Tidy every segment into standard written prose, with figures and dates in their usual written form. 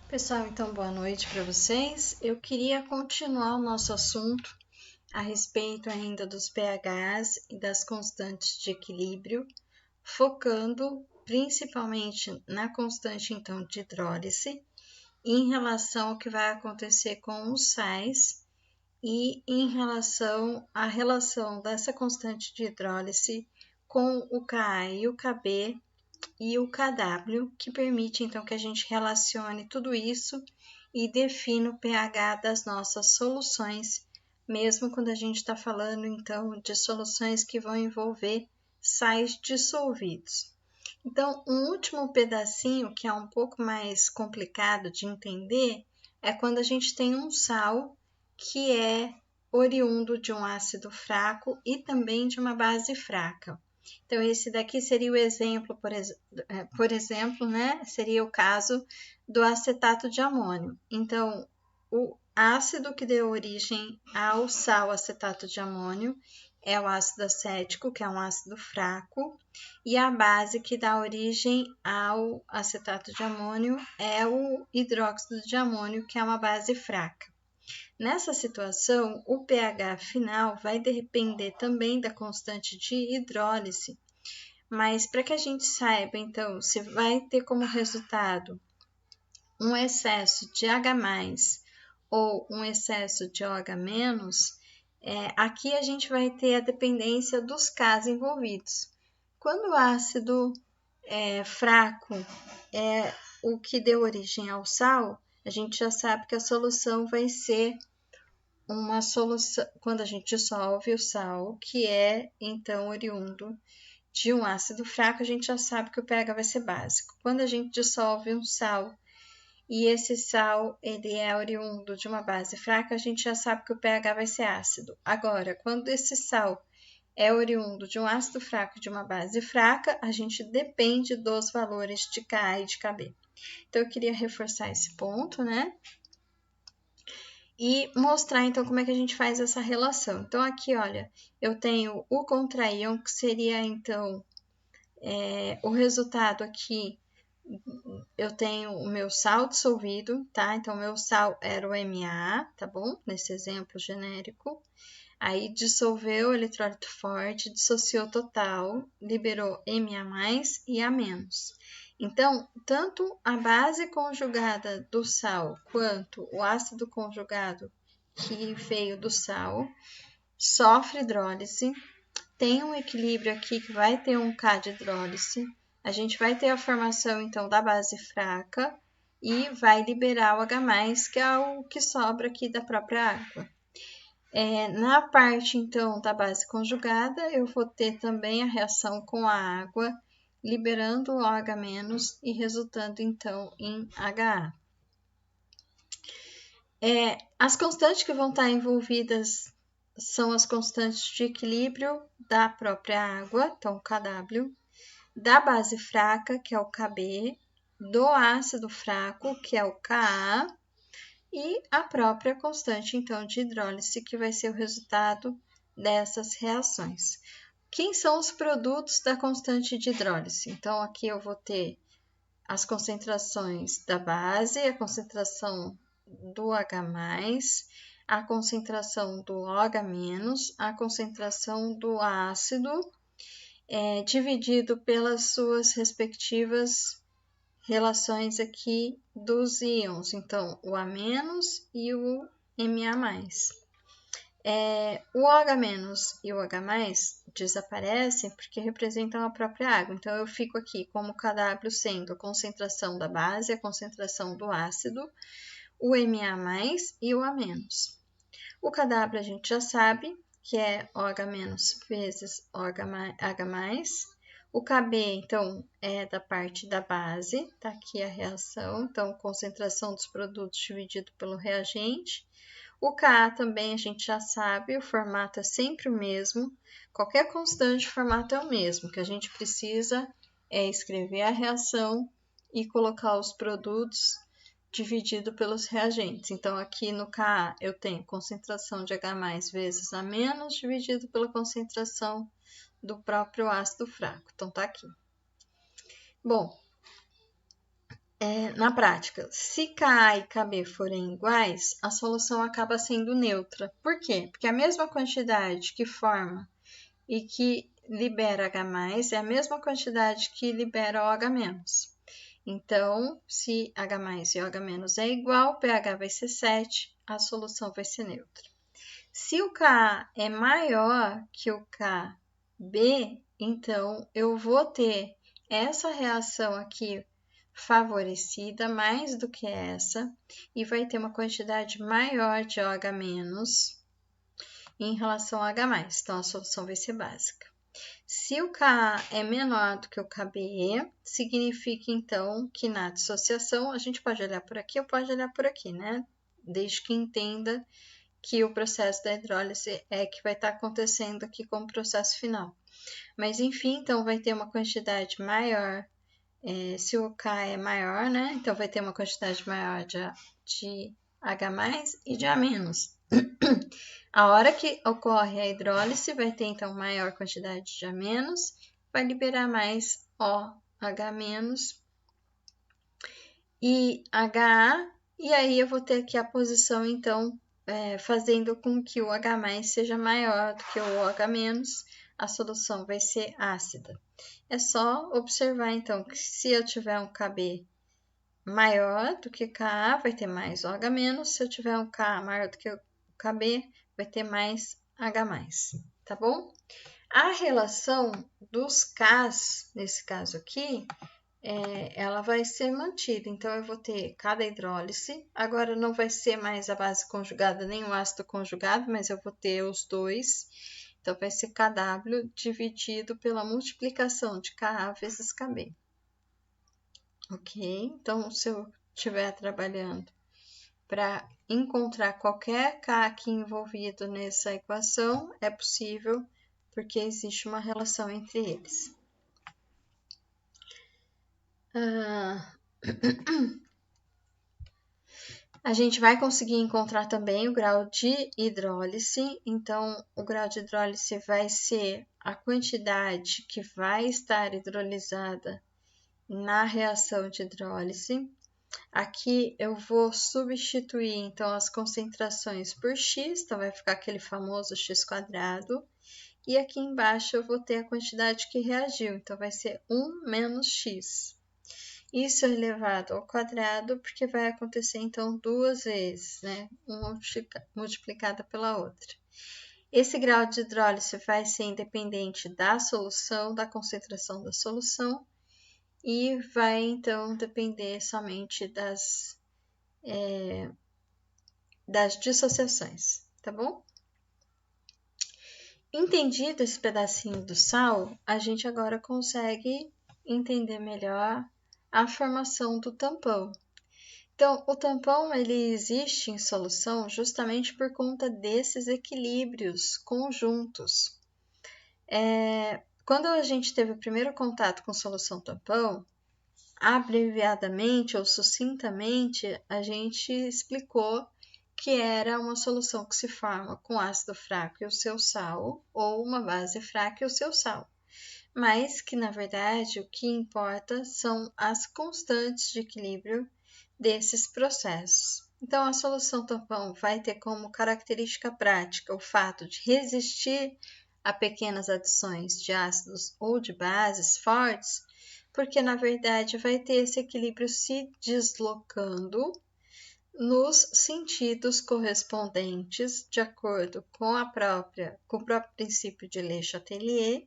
Pessoal, então boa noite para vocês. Eu queria continuar o nosso assunto a respeito ainda dos pHs e das constantes de equilíbrio, focando principalmente na constante então de hidrólise, em relação ao que vai acontecer com os sais e em relação à relação dessa constante de hidrólise com o Ka e o Kb e o KW, que permite então que a gente relacione tudo isso e defina o pH das nossas soluções, mesmo quando a gente está falando então de soluções que vão envolver sais dissolvidos. Então, um último pedacinho que é um pouco mais complicado de entender é quando a gente tem um sal que é oriundo de um ácido fraco e também de uma base fraca. Então, esse daqui seria o exemplo, por exemplo, né? Seria o caso do acetato de amônio. Então, o ácido que deu origem ao sal acetato de amônio é o ácido acético, que é um ácido fraco, e a base que dá origem ao acetato de amônio é o hidróxido de amônio, que é uma base fraca. Nessa situação, o pH final vai depender também da constante de hidrólise, mas para que a gente saiba, então, se vai ter como resultado um excesso de H+, ou um excesso de OH-, aqui a gente vai ter a dependência dos Ks envolvidos. Quando o ácido fraco é o que deu origem ao sal, a gente já sabe que a solução vai ser uma solução, quando a gente dissolve o sal, que é então oriundo de um ácido fraco, a gente já sabe que o pH vai ser básico. Quando a gente dissolve um sal e esse sal ele é oriundo de uma base fraca, a gente já sabe que o pH vai ser ácido. Agora, quando esse sal é oriundo de um ácido fraco de uma base fraca, a gente depende dos valores de Ka e de Kb. Então, eu queria reforçar esse ponto, né? E mostrar então como é que a gente faz essa relação. Então, aqui, olha, eu tenho o contraíon, que seria então o resultado aqui. Eu tenho o meu sal dissolvido, tá? Então, meu sal era o MA, tá bom? Nesse exemplo genérico. Aí dissolveu o eletrólito forte, dissociou total, liberou Ma+ e A-. Então, tanto a base conjugada do sal quanto o ácido conjugado que veio do sal sofre hidrólise, tem um equilíbrio aqui que vai ter um K de hidrólise, a gente vai ter a formação então da base fraca e vai liberar o H+, que é o que sobra aqui da própria água. Na parte, então, da base conjugada, eu vou ter também a reação com a água, liberando o OH- e resultando, então, em HA. As constantes que vão estar envolvidas são as constantes de equilíbrio da própria água, então, KW, da base fraca, que é o KB, do ácido fraco, que é o Ka, e a própria constante, então, de hidrólise, que vai ser o resultado dessas reações. Quem são os produtos da constante de hidrólise? Então, aqui eu vou ter as concentrações da base, a concentração do H+, a concentração do OH-, a concentração do ácido, dividido pelas suas respectivas relações aqui dos íons, então o A- e o Ma+. O OH- e o H+ desaparecem porque representam a própria água, então eu fico aqui como KW sendo a concentração da base, a concentração do ácido, o Ma+ e o A-. O KW a gente já sabe que é OH- vezes OH+. O Kb, então, é da parte da base, tá aqui a reação, então, concentração dos produtos dividido pelo reagente. O Ka também a gente já sabe, o formato é sempre o mesmo, qualquer constante, o formato é o mesmo, que a gente precisa é escrever a reação e colocar os produtos dividido pelos reagentes. Então, aqui no Ka eu tenho concentração de H+ vezes A- dividido pela concentração do próprio ácido fraco. Então, tá aqui. Bom, Na prática, se Ka e Kb forem iguais, a solução acaba sendo neutra. Por quê? Porque a mesma quantidade que forma e que libera H+, é a mesma quantidade que libera OH-. Então, se H+ e OH- é igual, o pH vai ser 7, a solução vai ser neutra. Se o Ka é maior que o Kb, então eu vou ter essa reação aqui favorecida mais do que essa e vai ter uma quantidade maior de OH- em relação ao H+. Então, a solução vai ser básica. Se o Ka é menor do que o Kb, significa então que na dissociação, a gente pode olhar por aqui ou pode olhar por aqui, né? Desde que entenda que o processo da hidrólise é que vai estar acontecendo aqui como processo final. Mas enfim, então vai ter uma quantidade maior, se o K é maior, né? Então vai ter uma quantidade maior de H+ e de A-. A hora que ocorre a hidrólise, vai ter então maior quantidade de A-, vai liberar mais OH- e HA, e aí eu vou ter aqui a posição, então, fazendo com que o H+ seja maior do que o OH-, a solução vai ser ácida. É só observar, então, que se eu tiver um Kb maior do que Ka, vai ter mais OH-, se eu tiver um Ka maior do que o Kb, vai ter mais H+, tá bom? A relação dos Ks, nesse caso aqui, ela vai ser mantida. Então, eu vou ter cada hidrólise. Agora, não vai ser mais a base conjugada nem o ácido conjugado, mas eu vou ter os dois. Então, vai ser KW dividido pela multiplicação de Ka vezes Kb. Ok? Então, se eu estiver trabalhando para encontrar qualquer K aqui envolvido nessa equação, é possível, porque existe uma relação entre eles. A gente vai conseguir encontrar também o grau de hidrólise. Então, o grau de hidrólise vai ser a quantidade que vai estar hidrolisada na reação de hidrólise. Aqui eu vou substituir, então, as concentrações por x, então vai ficar aquele famoso x². E aqui embaixo eu vou ter a quantidade que reagiu, então vai ser 1 menos x. Isso é elevado ao quadrado, porque vai acontecer, então, duas vezes, né? Uma multiplicada pela outra. Esse grau de hidrólise vai ser independente da solução, da concentração da solução, e vai, então, depender somente das dissociações, tá bom? Entendido esse pedacinho do sal, a gente agora consegue entender melhor a formação do tampão. Então, o tampão ele existe em solução justamente por conta desses equilíbrios conjuntos. Quando a gente teve o primeiro contato com solução tampão, abreviadamente ou sucintamente, a gente explicou que era uma solução que se forma com ácido fraco e o seu sal, ou uma base fraca e o seu sal. Mas que, na verdade, o que importa são as constantes de equilíbrio desses processos. Então, a solução tampão vai ter como característica prática o fato de resistir a pequenas adições de ácidos ou de bases fortes, porque, na verdade, vai ter esse equilíbrio se deslocando nos sentidos correspondentes, de acordo com o próprio princípio de Le Chatelier,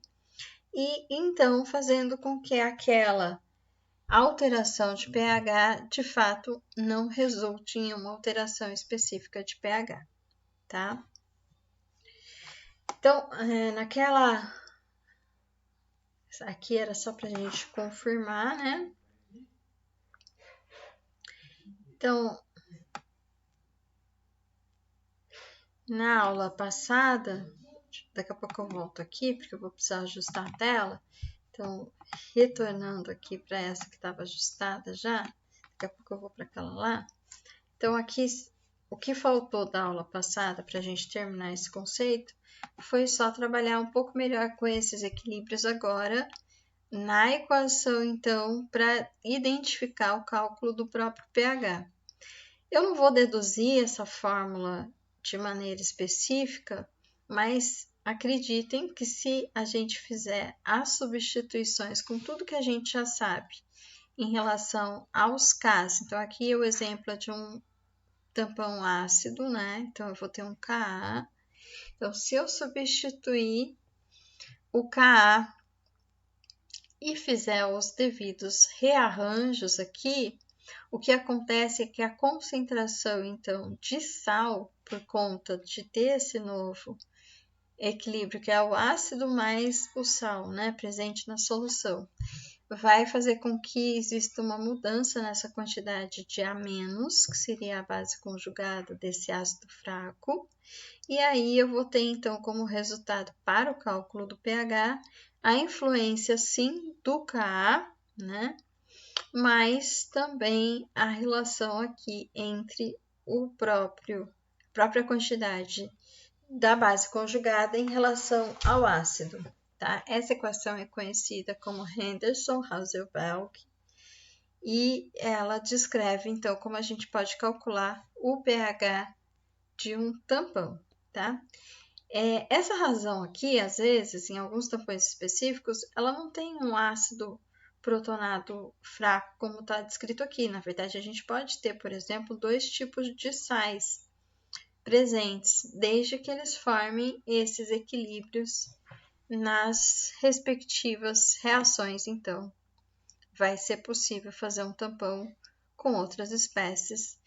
e então fazendo com que aquela alteração de pH, de fato, não resulte em uma alteração específica de pH, tá? Então, aqui era só para a gente confirmar, né? Então, na aula passada, daqui a pouco eu volto aqui, porque eu vou precisar ajustar a tela. Então, retornando aqui para essa que estava ajustada já, daqui a pouco eu vou para aquela lá. Então, aqui, o que faltou da aula passada para a gente terminar esse conceito foi só trabalhar um pouco melhor com esses equilíbrios agora, na equação, então, para identificar o cálculo do próprio pH. Eu não vou deduzir essa fórmula de maneira específica, mas acreditem que se a gente fizer as substituições com tudo que a gente já sabe em relação aos Ks, então aqui o exemplo é de um tampão ácido, né? Então eu vou ter um Ka. Então, se eu substituir o Ka e fizer os devidos rearranjos aqui, o que acontece é que a concentração, então, de sal, por conta de ter esse novo equilíbrio, que é o ácido mais o sal, né, presente na solução, vai fazer com que exista uma mudança nessa quantidade de A-, que seria a base conjugada desse ácido fraco, e aí eu vou ter, então, como resultado para o cálculo do pH, a influência, sim, do Ka, né? Mas também a relação aqui entre a própria quantidade da base conjugada em relação ao ácido, tá? Essa equação é conhecida como Henderson-Hasselbalch e ela descreve, então, como a gente pode calcular o pH de um tampão, tá? Essa razão aqui, às vezes, em alguns tampões específicos, ela não tem um ácido protonado fraco, como está descrito aqui. Na verdade, a gente pode ter, por exemplo, 2 tipos de sais presentes, desde que eles formem esses equilíbrios nas respectivas reações. Então, vai ser possível fazer um tampão com outras espécies,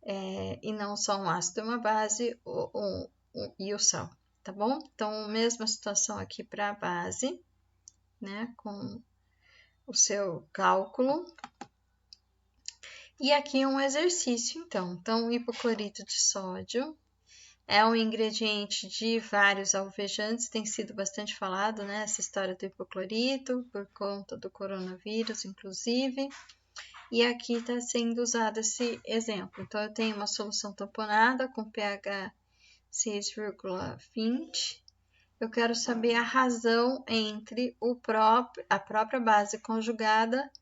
e não só um ácido e uma base e o sal. Tá bom? Então, mesma situação aqui para a base, né? Com o seu cálculo. E aqui um exercício, então. Então, o hipoclorito de sódio é um ingrediente de vários alvejantes, tem sido bastante falado, né? Essa história do hipoclorito, por conta do coronavírus, inclusive. E aqui está sendo usado esse exemplo. Então, eu tenho uma solução tamponada com pH 6,20. Eu quero saber a razão entre a própria base conjugada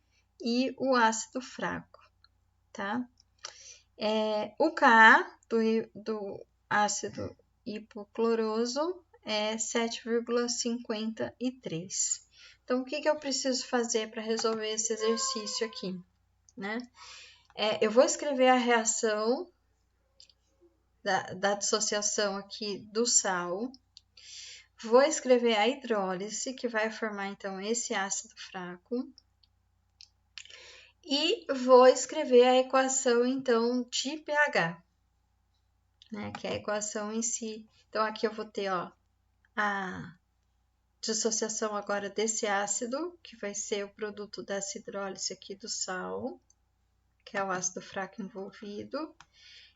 e o ácido fraco, tá? O Ka do ácido hipocloroso é 7,53. Então, o que eu preciso fazer para resolver esse exercício aqui, né? Eu vou escrever a reação da dissociação aqui do sal. Vou escrever a hidrólise, que vai formar, então, esse ácido fraco. E vou escrever a equação, então, de pH, né? Que é a equação em si. Então, aqui eu vou ter, ó, a dissociação agora desse ácido, que vai ser o produto dessa hidrólise aqui do sal, que é o ácido fraco envolvido.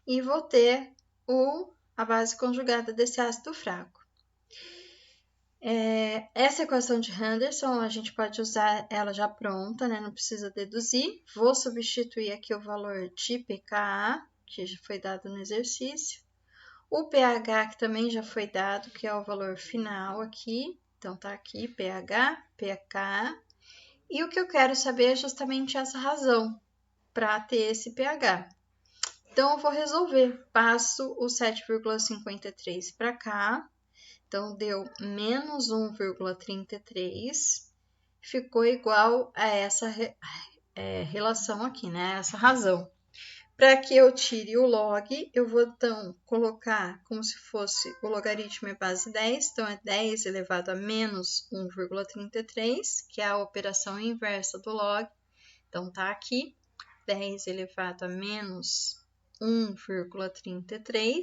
E vou ter a base conjugada desse ácido fraco. Essa equação de Henderson, a gente pode usar ela já pronta, né? Não precisa deduzir. Vou substituir aqui o valor de pKa, que já foi dado no exercício. O pH, que também já foi dado, que é o valor final aqui. Então, tá aqui, pH, pKa. E o que eu quero saber é justamente essa razão para ter esse pH. Então, eu vou resolver. Passo o 7,53 para cá. Então, deu menos 1,33, ficou igual a essa relação aqui, né? Essa razão. Para que eu tire o log, eu vou, então, colocar como se fosse o logaritmo é base 10, então é 10 elevado a menos 1,33, que é a operação inversa do log. Então, tá aqui, 10 elevado a menos 1,33.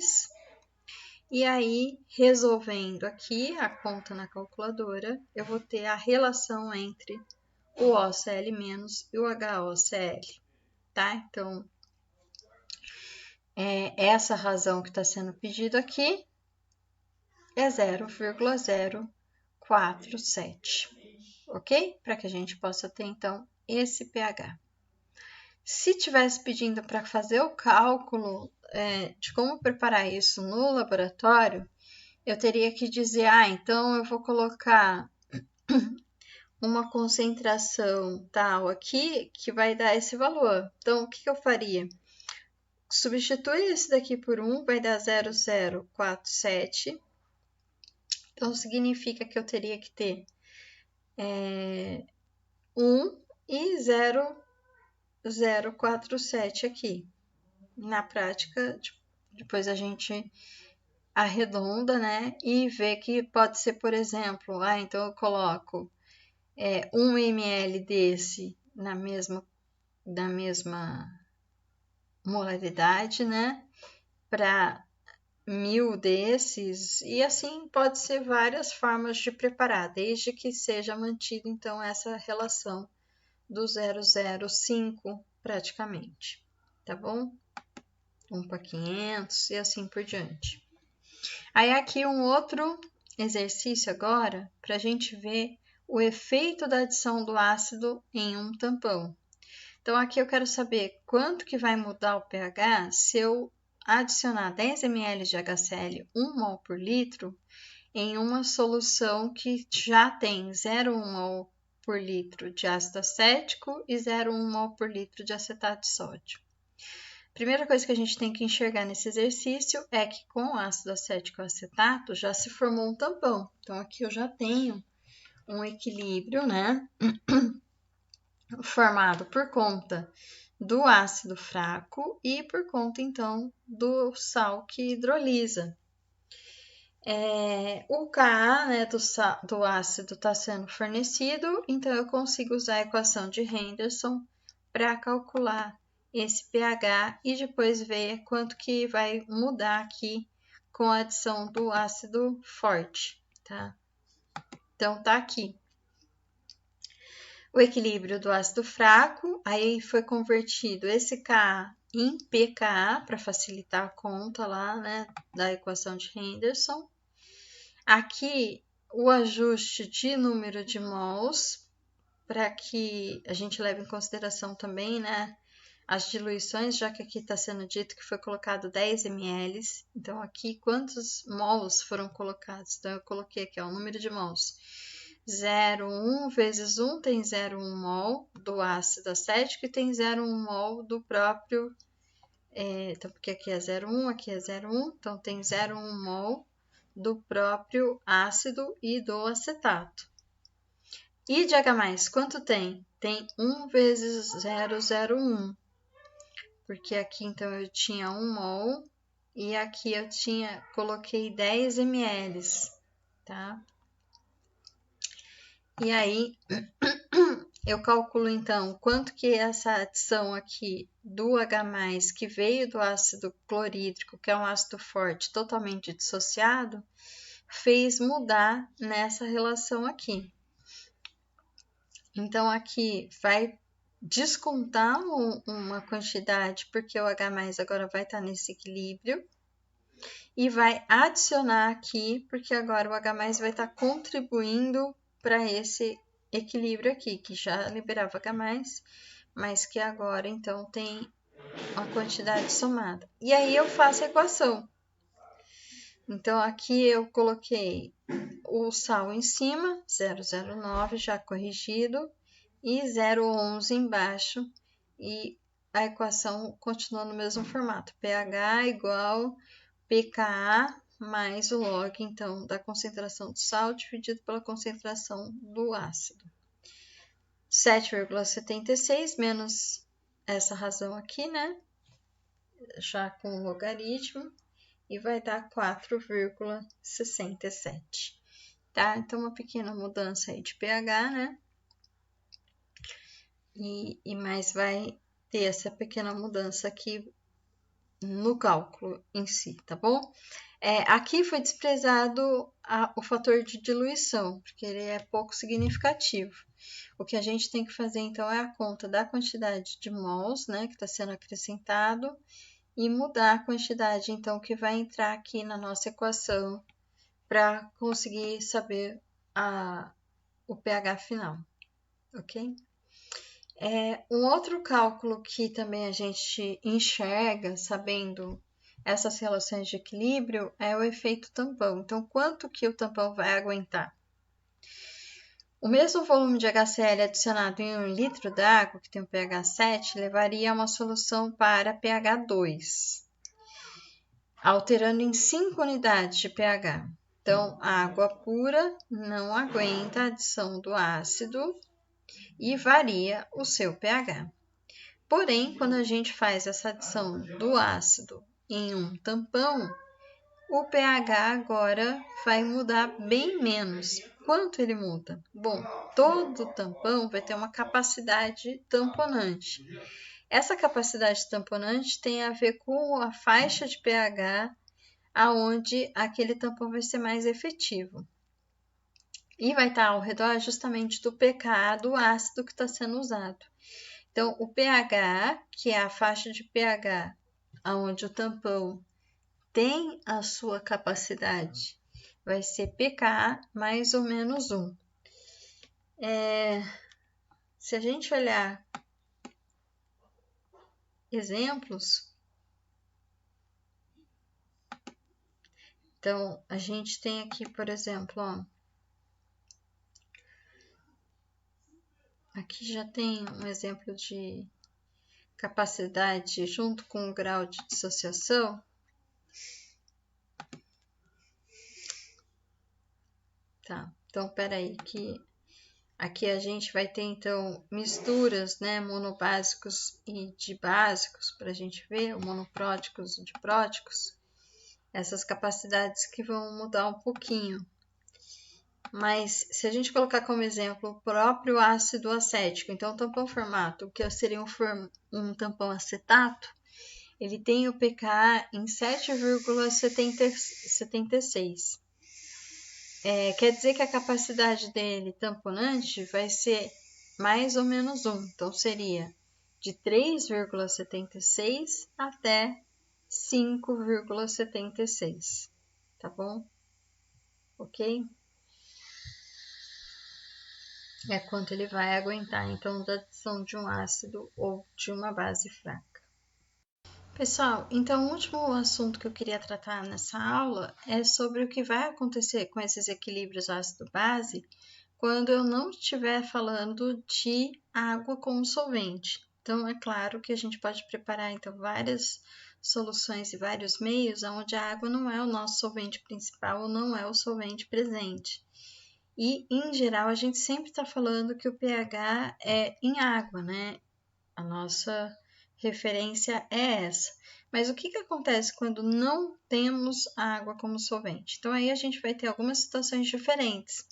E aí, resolvendo aqui a conta na calculadora, eu vou ter a relação entre o OCl- e o HOCl, tá? Então, essa razão que está sendo pedido aqui é 0,047, ok? Para que a gente possa ter, então, esse pH. Se tivesse pedindo para fazer o cálculo de como preparar isso no laboratório, eu teria que dizer, então eu vou colocar uma concentração tal aqui que vai dar esse valor. Então, o que eu faria? Substitui esse daqui por 1, vai dar 0,047. Então, significa que eu teria que ter 1 e 0,047 aqui. Na prática, depois a gente arredonda, né? E vê que pode ser, por exemplo, então eu coloco 1 ml desse da mesma molaridade, né? Para 1000 desses, e assim pode ser várias formas de preparar, desde que seja mantido então essa relação do 0,05 praticamente, tá bom? 1 para 500 e assim por diante. Aí aqui um outro exercício agora para a gente ver o efeito da adição do ácido em um tampão. Então aqui eu quero saber quanto que vai mudar o pH se eu adicionar 10 ml de HCl 1 mol por litro em uma solução que já tem 0,1 mol por litro de ácido acético e 0,1 mol por litro de acetato de sódio. Primeira coisa que a gente tem que enxergar nesse exercício é que com o ácido acético e acetato já se formou um tampão. Então aqui eu já tenho um equilíbrio, né, formado por conta do ácido fraco e por conta, então, do sal que hidrolisa. O Ka, né, do ácido está sendo fornecido, então eu consigo usar a equação de Henderson para calcular esse pH e depois ver quanto que vai mudar aqui com a adição do ácido forte, tá? Então, tá aqui o equilíbrio do ácido fraco, aí foi convertido esse Ka em pKa para facilitar a conta lá, né, da equação de Henderson. Aqui o ajuste de número de mols, para que a gente leve em consideração também, né, as diluições, já que aqui está sendo dito que foi colocado 10 ml. Então, aqui quantos mols foram colocados? Então, eu coloquei aqui ó, o número de mols. 0,1 vezes 1 tem 0,1 mol do ácido acético e tem 0,1 mol do próprio, então, porque aqui é 0,1, aqui é 0,1, então tem 0,1 mol do próprio ácido e do acetato. E de H+, quanto tem? Tem 1 vezes 0,01, porque aqui então eu tinha 1 mol e aqui eu coloquei 10 ml, tá? E aí, eu calculo então quanto que essa adição aqui do H+, que veio do ácido clorídrico, que é um ácido forte totalmente dissociado, fez mudar nessa relação aqui. Então, aqui vai descontar uma quantidade, porque o H+ agora vai estar nesse equilíbrio, e vai adicionar aqui, porque agora o H+ vai estar contribuindo para esse equilíbrio aqui, que já liberava H+, mas que agora, então, tem uma quantidade somada. E aí eu faço a equação. Então, aqui eu coloquei o sal em cima, 0,09 já corrigido, e 0,11 embaixo, e a equação continua no mesmo formato, pH igual pKa mais o log, então, da concentração do sal dividido pela concentração do ácido. 7,76 menos essa razão aqui, né? Já com o logaritmo, e vai dar 4,67, tá? Então, uma pequena mudança aí de pH, né? E mais vai ter essa pequena mudança aqui no cálculo em si, tá bom? Aqui foi desprezado o fator de diluição, porque ele é pouco significativo. O que a gente tem que fazer, então, é a conta da quantidade de mols, né, que está sendo acrescentado, e mudar a quantidade, então, que vai entrar aqui na nossa equação para conseguir saber o pH final, ok? Um outro cálculo que também a gente enxerga, sabendo essas relações de equilíbrio, é o efeito tampão. Então, quanto que o tampão vai aguentar? O mesmo volume de HCl adicionado em 1 litro d'água, que tem um pH 7, levaria a uma solução para pH 2, alterando em 5 unidades de pH. Então, a água pura não aguenta a adição do ácido e varia o seu pH. Porém, quando a gente faz essa adição do ácido em um tampão, o pH agora vai mudar bem menos. Quanto ele muda? Bom, todo tampão vai ter uma capacidade tamponante. Essa capacidade tamponante tem a ver com a faixa de pH aonde aquele tampão vai ser mais efetivo. E vai estar ao redor justamente do pK do ácido que está sendo usado. Então, o pH, que é a faixa de pH onde o tampão tem a sua capacidade, vai ser pK mais ou menos 1. Se a gente olhar exemplos, então a gente tem aqui, por exemplo, ó, aqui já tem um exemplo de capacidade junto com o grau de dissociação. Tá, então peraí, que aqui a gente vai ter então misturas, né, monobásicos e dibásicos para a gente ver, monopróticos e dipróticos, essas capacidades que vão mudar um pouquinho. Mas se a gente colocar como exemplo o próprio ácido acético, então o tampão formato, que seria um tampão acetato, ele tem o pK em 7,76. Quer dizer que a capacidade dele tamponante vai ser mais ou menos 1. Então, seria de 3,76 até 5,76. Tá bom? Ok? É quanto ele vai aguentar, então, da adição de um ácido ou de uma base fraca. Pessoal, então o último assunto que eu queria tratar nessa aula é sobre o que vai acontecer com esses equilíbrios ácido-base quando eu não estiver falando de água como solvente. Então, é claro que a gente pode preparar então várias soluções e vários meios onde a água não é o nosso solvente principal ou não é o solvente presente. E, em geral, a gente sempre está falando que o pH é em água, né? A nossa referência é essa. Mas o que acontece quando não temos água como solvente? Então, aí a gente vai ter algumas situações diferentes.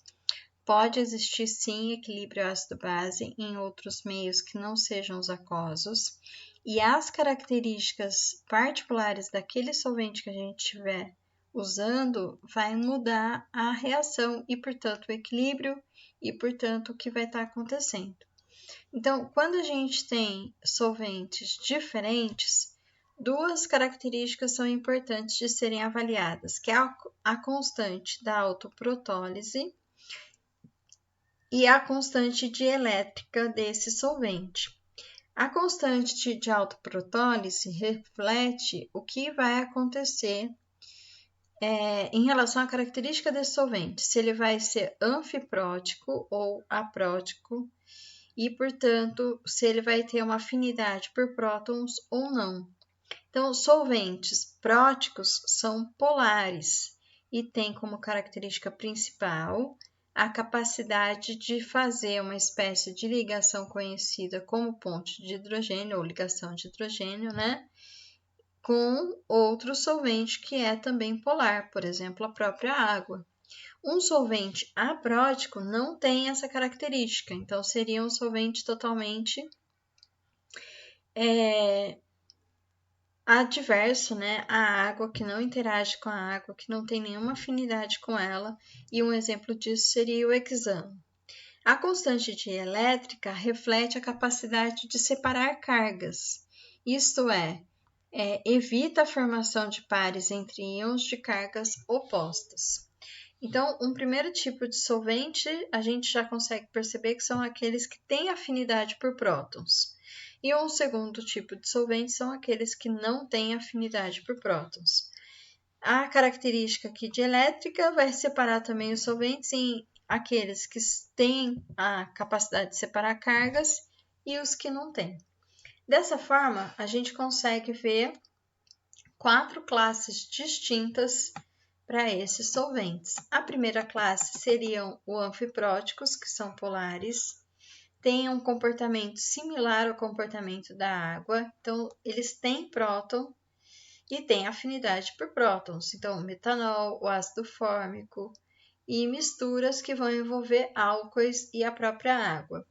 Pode existir, sim, equilíbrio ácido-base em outros meios que não sejam os aquosos, e as características particulares daquele solvente que a gente estiver usando vai mudar a reação e, portanto, o equilíbrio e, portanto, o que vai estar acontecendo. Então, quando a gente tem solventes diferentes, duas características são importantes de serem avaliadas, que é a constante da autoprotólise e a constante dielétrica desse solvente. A constante de autoprotólise reflete o que vai acontecer em relação à característica desse solvente, se ele vai ser anfiprótico ou aprótico, e, portanto, se ele vai ter uma afinidade por prótons ou não. Então, solventes próticos são polares e têm como característica principal a capacidade de fazer uma espécie de ligação conhecida como ponte de hidrogênio ou ligação de hidrogênio, né? Com outro solvente que é também polar, por exemplo, a própria água. Um solvente aprótico não tem essa característica, então seria um solvente totalmente adverso, né? A água, que não interage com a água, que não tem nenhuma afinidade com ela, e um exemplo disso seria o hexano. A constante dielétrica reflete a capacidade de separar cargas, isto é, evita a formação de pares entre íons de cargas opostas. Então, um primeiro tipo de solvente, a gente já consegue perceber que são aqueles que têm afinidade por prótons. E um segundo tipo de solvente são aqueles que não têm afinidade por prótons. A característica aqui de elétrica vai separar também os solventes em aqueles que têm a capacidade de separar cargas e os que não têm. Dessa forma, a gente consegue ver 4 classes distintas para esses solventes. A primeira classe seriam os anfipróticos, que são polares, têm um comportamento similar ao comportamento da água, então eles têm próton e têm afinidade por prótons, então metanol, o ácido fórmico e misturas que vão envolver álcoois e a própria água.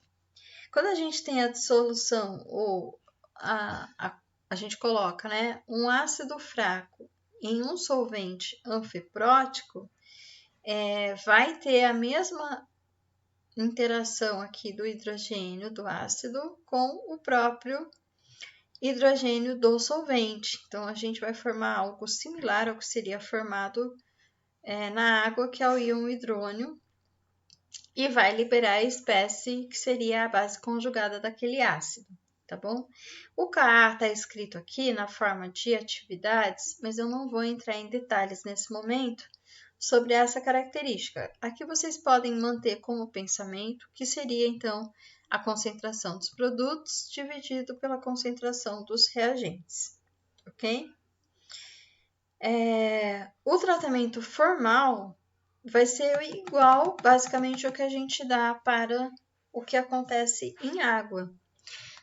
Quando a gente tem a dissolução ou a gente coloca, né, um ácido fraco em um solvente anfiprótico, vai ter a mesma interação aqui do hidrogênio do ácido com o próprio hidrogênio do solvente. Então, a gente vai formar algo similar ao que seria formado na água, que é o íon hidrônio, e vai liberar a espécie que seria a base conjugada daquele ácido, tá bom? O Ka está escrito aqui na forma de atividades, mas eu não vou entrar em detalhes nesse momento sobre essa característica. Aqui vocês podem manter como pensamento que seria, então, a concentração dos produtos dividido pela concentração dos reagentes, ok? O tratamento formal vai ser igual, basicamente, ao que a gente dá para o que acontece em água.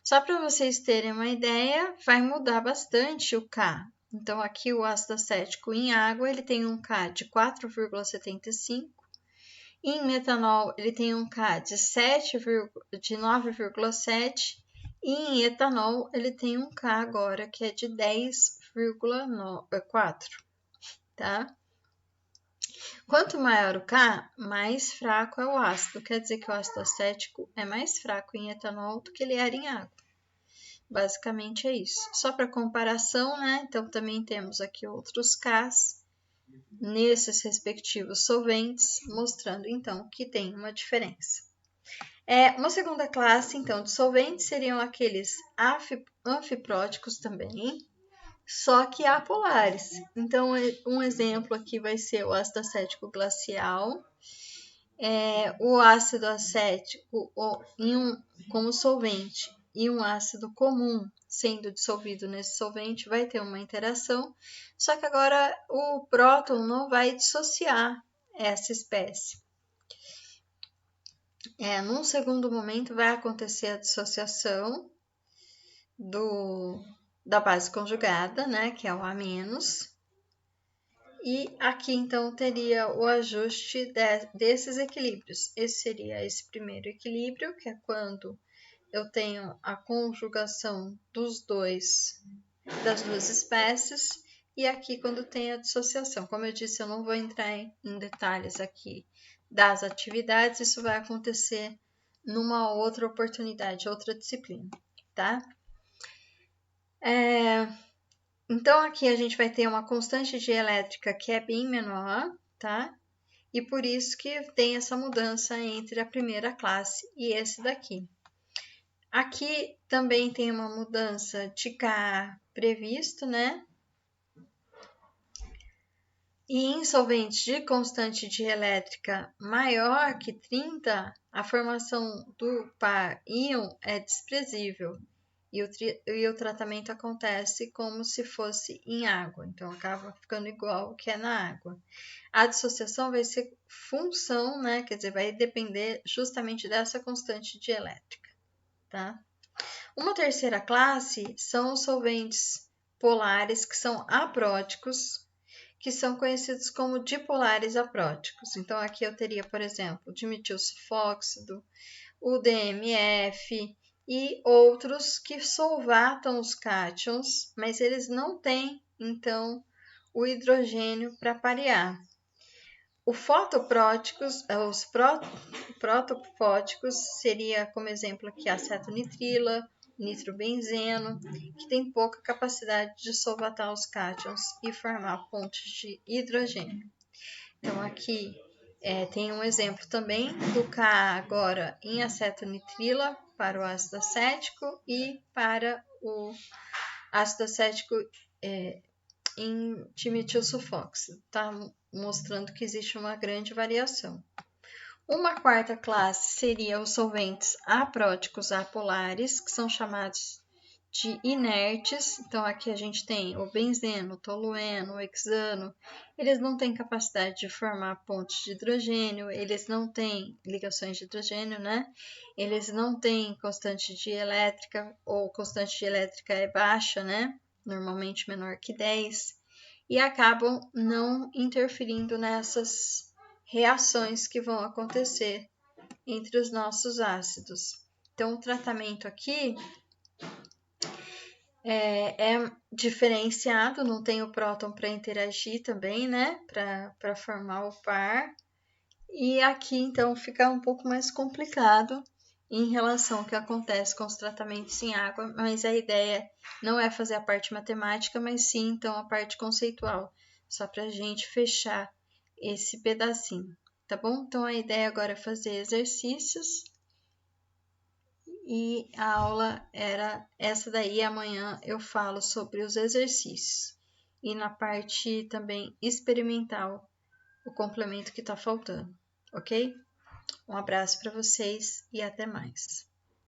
Só para vocês terem uma ideia, vai mudar bastante o K. Então, aqui o ácido acético em água, ele tem um K de 4,75. Em metanol, ele tem um K de 9,7. E em etanol, ele tem um K agora que é de 10,4, tá? Quanto maior o K, mais fraco é o ácido. Quer dizer que o ácido acético é mais fraco em etanol do que ele era em água. Basicamente é isso. Só para comparação, né? Então, também temos aqui outros Ks nesses respectivos solventes, mostrando, então, que tem uma diferença. Uma segunda classe, então, de solventes seriam aqueles anfipróticos também, só que apolares. Então, um exemplo aqui vai ser o ácido acético glacial, o ácido acético como solvente e um ácido comum sendo dissolvido nesse solvente vai ter uma interação, só que agora o próton não vai dissociar essa espécie. Num segundo momento vai acontecer a dissociação da base conjugada, né, que é o A-, e aqui então teria o ajuste desses equilíbrios. Esse seria esse primeiro equilíbrio, que é quando eu tenho a conjugação das duas espécies, e aqui quando tem a dissociação. Como eu disse, eu não vou entrar em detalhes aqui das atividades, isso vai acontecer numa outra oportunidade, outra disciplina, tá? Então, aqui a gente vai ter uma constante dielétrica que é bem menor, tá? E por isso que tem essa mudança entre a primeira classe e esse daqui. Aqui também tem uma mudança de Ka previsto, né? E em solventes de constante dielétrica maior que 30, a formação do par íon é desprezível e o tratamento acontece como se fosse em água, então acaba ficando igual ao que é na água. A dissociação vai ser função, né? Quer dizer, vai depender justamente dessa constante dielétrica, tá? Uma terceira classe são os solventes polares, que são apróticos, que são conhecidos como dipolares apróticos. Então, aqui eu teria, por exemplo, dimetilsulfóxido, o DMF e outros que solvatam os cátions, mas eles não têm, então, o hidrogênio para parear. Os protopróticos seria, como exemplo aqui, acetonitrila, nitrobenzeno, que tem pouca capacidade de solvatar os cátions e formar pontes de hidrogênio. Então, aqui tem um exemplo também do Ka agora em acetonitrila para o ácido acético e para o ácido acético em dimetilsulfóxido, tá mostrando que existe uma grande variação. Uma quarta classe seria os solventes apróticos apolares, que são chamados de inertes. Então, aqui a gente tem o benzeno, o tolueno, o hexano. Eles não têm capacidade de formar pontos de hidrogênio, eles não têm ligações de hidrogênio, né? Eles não têm constante de elétrica, ou constante de elétrica é baixa, né? Normalmente menor que 10, e acabam não interferindo nessas reações que vão acontecer entre os nossos ácidos. Então, o tratamento aqui é diferenciado, não tem o próton para interagir também, né? Para formar o par. E aqui, então, fica um pouco mais complicado em relação ao que acontece com os tratamentos em água, mas a ideia não é fazer a parte matemática, mas sim, então, a parte conceitual, só para a gente fechar esse pedacinho, tá bom? Então, a ideia agora é fazer exercícios e a aula era essa daí. Amanhã eu falo sobre os exercícios e na parte também experimental, o complemento que está faltando, ok? Um abraço para vocês e até mais.